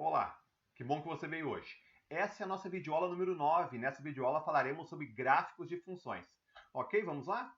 Olá, que bom que você veio hoje. Essa é a nossa videoaula número 9. Nessa videoaula falaremos sobre gráficos de funções. Ok, vamos lá?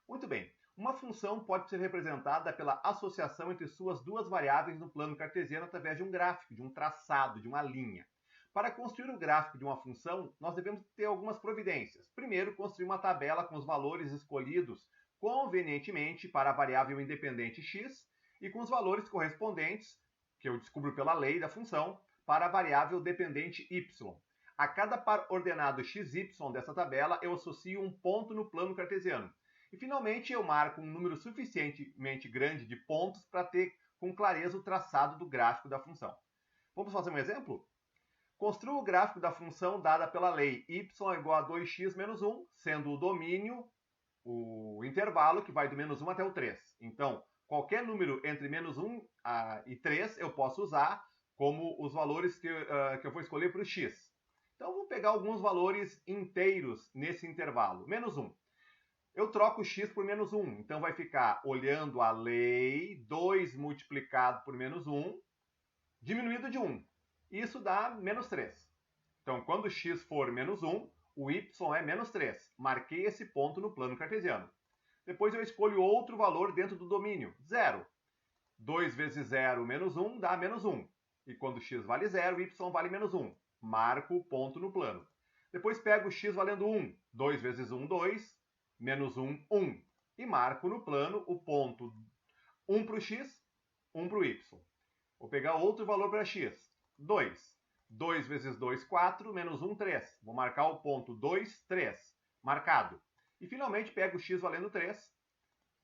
Muito bem. Uma função pode ser representada pela associação entre suas duas variáveis no plano cartesiano através de um gráfico, de um traçado, de uma linha. Para construir o gráfico de uma função, nós devemos ter algumas providências. Primeiro, construir uma tabela com os valores escolhidos convenientemente para a variável independente x e com os valores correspondentes, que eu descubro pela lei da função, para a variável dependente y. A cada par ordenado xy dessa tabela, eu associo um ponto no plano cartesiano. E, finalmente, eu marco um número suficientemente grande de pontos para ter com clareza o traçado do gráfico da função. Vamos fazer um exemplo? Construa o gráfico da função dada pela lei y igual a 2x menos 1, sendo o domínio o intervalo que vai do menos 1 até o 3. Então, qualquer número entre menos 1 e 3 eu posso usar como os valores que eu vou escolher para o x. Então, eu vou pegar alguns valores inteiros nesse intervalo. Menos 1. Eu troco o x por menos 1. Então, vai ficar, olhando a lei, 2 multiplicado por menos 1, diminuído de 1. Isso dá menos 3. Então, quando o x for menos 1, o y é menos 3. Marquei esse ponto no plano cartesiano. Depois eu escolho outro valor dentro do domínio, 0. 2 vezes 0 menos 1 dá menos 1. E quando x vale 0, y vale menos 1. Marco o ponto no plano. Depois pego o x valendo 1. 2 vezes 1, 2. Menos 1, 1. E marco no plano o ponto 1 para o x, 1 para o y. Vou pegar outro valor para x. 2. 2 vezes 2, 4. Menos 1, 3. Vou marcar o ponto 2, 3. Marcado. E, finalmente, pego o x valendo 3.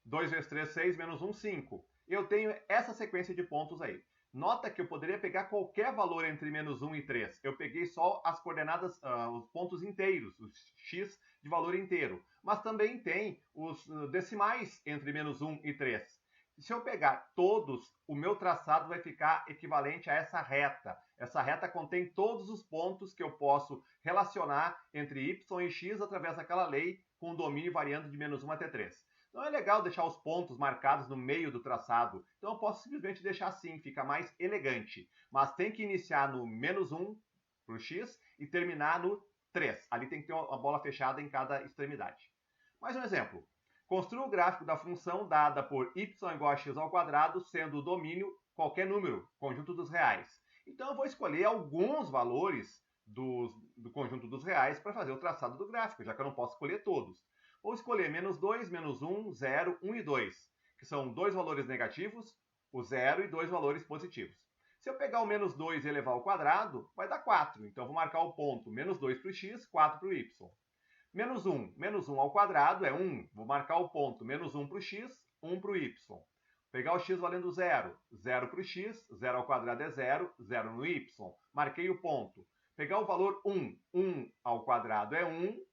2 vezes 3, 6. Menos 1, 5. Eu tenho essa sequência de pontos aí. Nota que eu poderia pegar qualquer valor entre menos 1 e 3. Eu peguei só as coordenadas, os pontos inteiros, os x de valor inteiro. Mas também tem os decimais entre menos 1 e 3. Se eu pegar todos, o meu traçado vai ficar equivalente a essa reta. Essa reta contém todos os pontos que eu posso relacionar entre y e x através daquela lei, com o domínio variando de menos 1 até 3. Então é legal deixar os pontos marcados no meio do traçado. Então eu posso simplesmente deixar assim, fica mais elegante. Mas tem que iniciar no menos 1 para o x e terminar no 3. Ali tem que ter uma bola fechada em cada extremidade. Mais um exemplo. Construa o gráfico da função dada por y igual a x ao quadrado, sendo o domínio qualquer número, conjunto dos reais. Então eu vou escolher alguns valores do conjunto dos reais para fazer o traçado do gráfico, já que eu não posso escolher todos. Vou escolher menos 2, menos 1, 0, 1 e 2, que são dois valores negativos, o 0 e dois valores positivos. Se eu pegar o menos 2 e elevar ao quadrado, vai dar 4. Então, eu vou marcar o ponto menos 2 para o x, 4 para o y. Menos 1 ao quadrado é 1. Vou marcar o ponto menos 1 para o x, 1 para o y. Pegar o x valendo 0. 0 para o x, 0 ao quadrado é 0, 0 no y. Marquei o ponto. Pegar o valor 1. 1 ao quadrado é 1.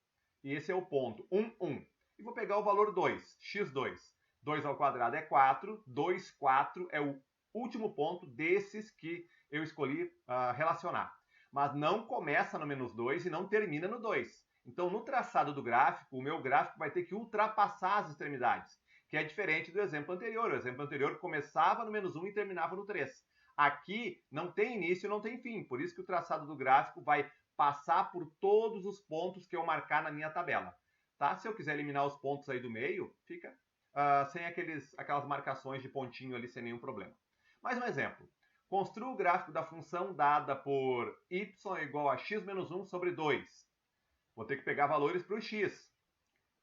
E esse é o ponto 1, 1. E vou pegar o valor 2, x2. 2 ao quadrado é 4. 2, 4 é o último ponto desses que eu escolhi relacionar. Mas não começa no menos 2 e não termina no 2. Então, no traçado do gráfico, o meu gráfico vai ter que ultrapassar as extremidades, que é diferente do exemplo anterior. O exemplo anterior começava no menos 1 e terminava no 3. Aqui não tem início e não tem fim, por isso que o traçado do gráfico vai passar por todos os pontos que eu marcar na minha tabela. Tá? Se eu quiser eliminar os pontos aí do meio, fica sem aquelas marcações de pontinho ali, sem nenhum problema. Mais um exemplo. Construa o gráfico da função dada por y igual a x menos 1 sobre 2. Vou ter que pegar valores para o x.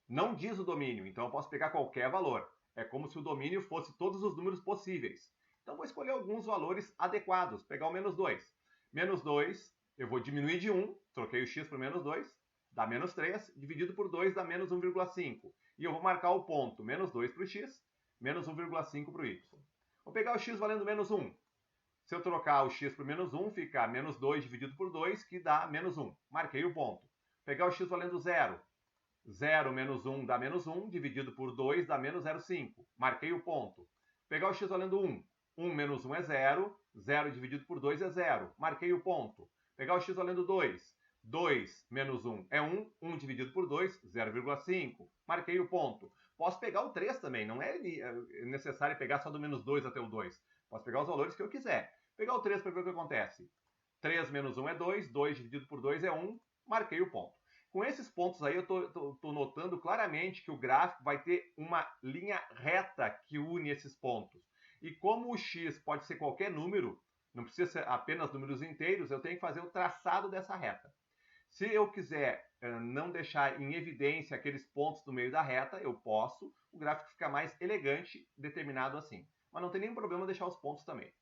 Não diz o domínio, então eu posso pegar qualquer valor. É como se o domínio fosse todos os números possíveis. Então vou escolher alguns valores adequados. Pegar o menos 2. Menos 2, eu vou diminuir de 1. Troquei o x por menos 2. Dá menos 3. Dividido por 2 dá menos 1,5. E eu vou marcar o ponto menos 2 para o x, menos 1,5 para o y. Vou pegar o x valendo menos 1. Se eu trocar o x por menos 1, fica menos 2 dividido por 2, que dá menos 1. Marquei o ponto. Pegar o x valendo 0. 0 menos 1 dá menos 1, dividido por 2 dá menos 0,5. Marquei o ponto. Pegar o x valendo 1. 1 menos 1 é 0. 0 dividido por 2 é 0. Marquei o ponto. Pegar o x valendo 2. 2 menos 1 é 1. 1 dividido por 2, 0,5. Marquei o ponto. Posso pegar o 3 também. Não é necessário pegar só do menos 2 até o 2. Posso pegar os valores que eu quiser. Pegar o 3 para ver o que acontece. 3 menos 1 é 2, 2 dividido por 2 é 1, marquei o ponto. Com esses pontos aí eu estou notando claramente que o gráfico vai ter uma linha reta que une esses pontos. E como o x pode ser qualquer número, não precisa ser apenas números inteiros, eu tenho que fazer o traçado dessa reta. Se eu quiser não deixar em evidência aqueles pontos do meio da reta, eu posso, o gráfico fica mais elegante, determinado assim. Mas não tem nenhum problema deixar os pontos também.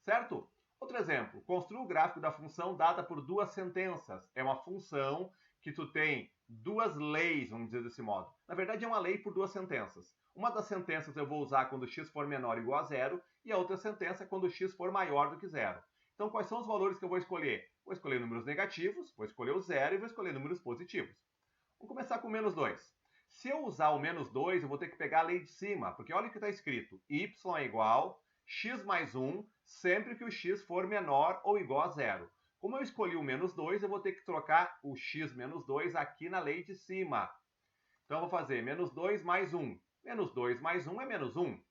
Certo? Outro exemplo, construa o gráfico da função dada por duas sentenças. É uma função que tu tem duas leis, vamos dizer desse modo. Na verdade, é uma lei por duas sentenças. Uma das sentenças eu vou usar quando x for menor ou igual a zero, e a outra sentença quando x for maior do que zero. Então, quais são os valores que eu vou escolher? Vou escolher números negativos, vou escolher o zero e vou escolher números positivos. Vamos começar com menos 2. Se eu usar o menos 2, eu vou ter que pegar a lei de cima, porque olha o que está escrito. Y é igual x mais 1, sempre que o x for menor ou igual a zero. Como eu escolhi o menos 2, eu vou ter que trocar o x menos 2 aqui na lei de cima. Então, eu vou fazer menos 2 mais 1. Menos 2 mais 1 é menos 1.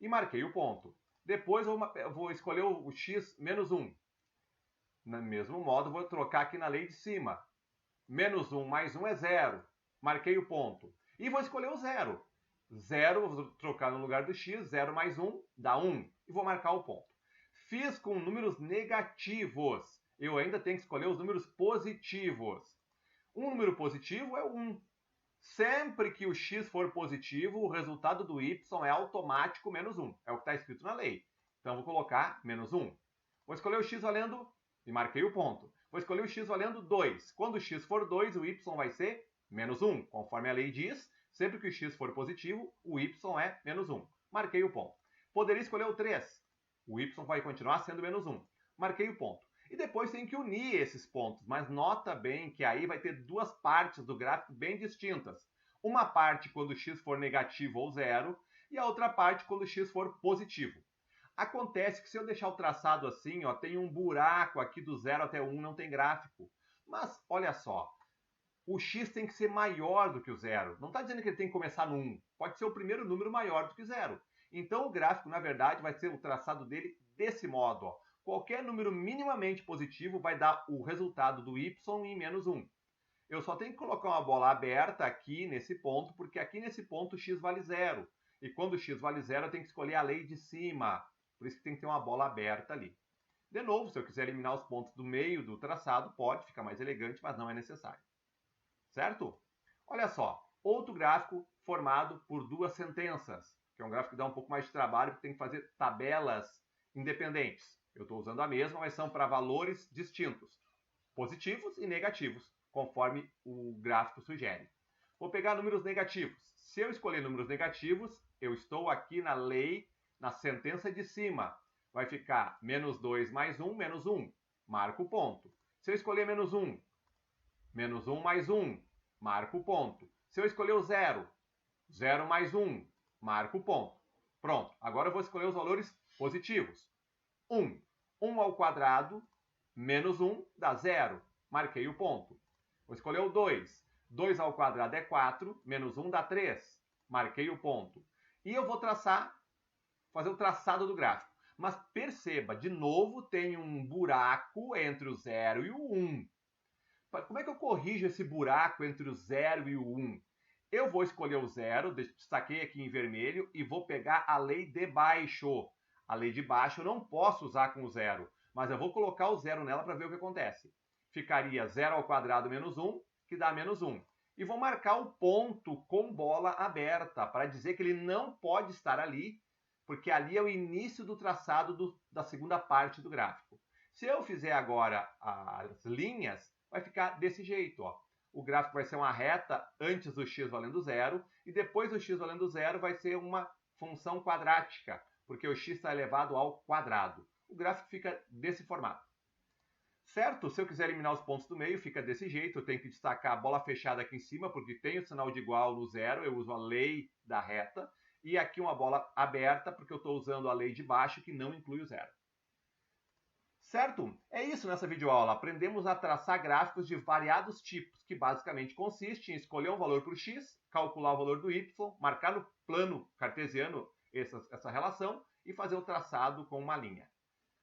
E marquei o ponto. Depois, eu vou escolher o x menos 1. No mesmo modo, vou trocar aqui na lei de cima. Menos 1 mais 1 é 0. Marquei o ponto. E vou escolher o 0. 0, vou trocar no lugar do x, 0 mais 1 dá 1. E vou marcar o ponto. Fiz com números negativos. Eu ainda tenho que escolher os números positivos. Um número positivo é 1. Sempre que o x for positivo, o resultado do y é automático menos 1. É o que está escrito na lei. Então, vou colocar menos 1. Vou escolher o x valendo, e marquei o ponto. Vou escolher o x valendo 2. Quando o x for 2, o y vai ser menos 1. Conforme a lei diz, sempre que o x for positivo, o y é menos 1. Marquei o ponto. Poderia escolher o 3. O y vai continuar sendo menos 1. Marquei o ponto. E depois tem que unir esses pontos, mas nota bem que aí vai ter duas partes do gráfico bem distintas. Uma parte quando x for negativo ou zero, e a outra parte quando x for positivo. Acontece que se eu deixar o traçado assim, ó, tem um buraco aqui do 0 até 1, não tem gráfico. Mas, olha só, o x tem que ser maior do que o zero. Não está dizendo que ele tem que começar no 1. Pode ser o primeiro número maior do que zero. Então, o gráfico, na verdade, vai ser o traçado dele desse modo. Ó. Qualquer número minimamente positivo vai dar o resultado do y em menos 1. Eu só tenho que colocar uma bola aberta aqui nesse ponto, porque aqui nesse ponto x vale 0. E quando x vale 0, eu tenho que escolher a lei de cima. Por isso que tem que ter uma bola aberta ali. De novo, se eu quiser eliminar os pontos do meio do traçado, pode ficar mais elegante, mas não é necessário. Certo? Olha só, outro gráfico formado por duas sentenças, que é um gráfico que dá um pouco mais de trabalho, porque tem que fazer tabelas independentes. Eu estou usando a mesma, mas são para valores distintos, positivos e negativos, conforme o gráfico sugere. Vou pegar números negativos. Se eu escolher números negativos, eu estou aqui na lei, na sentença de cima. Vai ficar menos 2 mais 1, menos 1. Marco o ponto. Se eu escolher menos 1, menos 1 mais 1, marco o ponto. Se eu escolher o 0, 0 mais 1, marco o ponto. Pronto, agora eu vou escolher os valores positivos. 1. 1 ao quadrado, menos 1 dá 0. Marquei o ponto. Vou escolher o 2. 2 ao quadrado é 4, menos 1 dá 3. Marquei o ponto. E eu vou fazer o traçado do gráfico. Mas perceba, de novo, tem um buraco entre o 0 e o 1. Como é que eu corrijo esse buraco entre o 0 e o 1? Eu vou escolher o 0, destaquei aqui em vermelho, e vou pegar a lei de baixo. A lei de baixo eu não posso usar com o 0, mas eu vou colocar o 0 nela para ver o que acontece. Ficaria 0 ao quadrado menos 1, que dá menos 1. E vou marcar o ponto com bola aberta, para dizer que ele não pode estar ali, porque ali é o início do traçado da segunda parte do gráfico. Se eu fizer agora as linhas, vai ficar desse jeito. Ó. O gráfico vai ser uma reta antes do x valendo 0, e depois do x valendo 0 vai ser uma função quadrática, porque o x está elevado ao quadrado. O gráfico fica desse formato. Certo? Se eu quiser eliminar os pontos do meio, fica desse jeito. Eu tenho que destacar a bola fechada aqui em cima, porque tem o sinal de igual no 0, eu uso a lei da reta. E aqui uma bola aberta, porque eu estou usando a lei de baixo, que não inclui o 0. Certo? É isso nessa videoaula. Aprendemos a traçar gráficos de variados tipos, que basicamente consiste em escolher um valor para o x, calcular o valor do y, marcar no plano cartesiano essa relação e fazer o traçado com uma linha.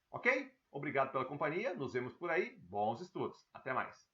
Ok? Obrigado pela companhia, nos vemos por aí, bons estudos, até mais!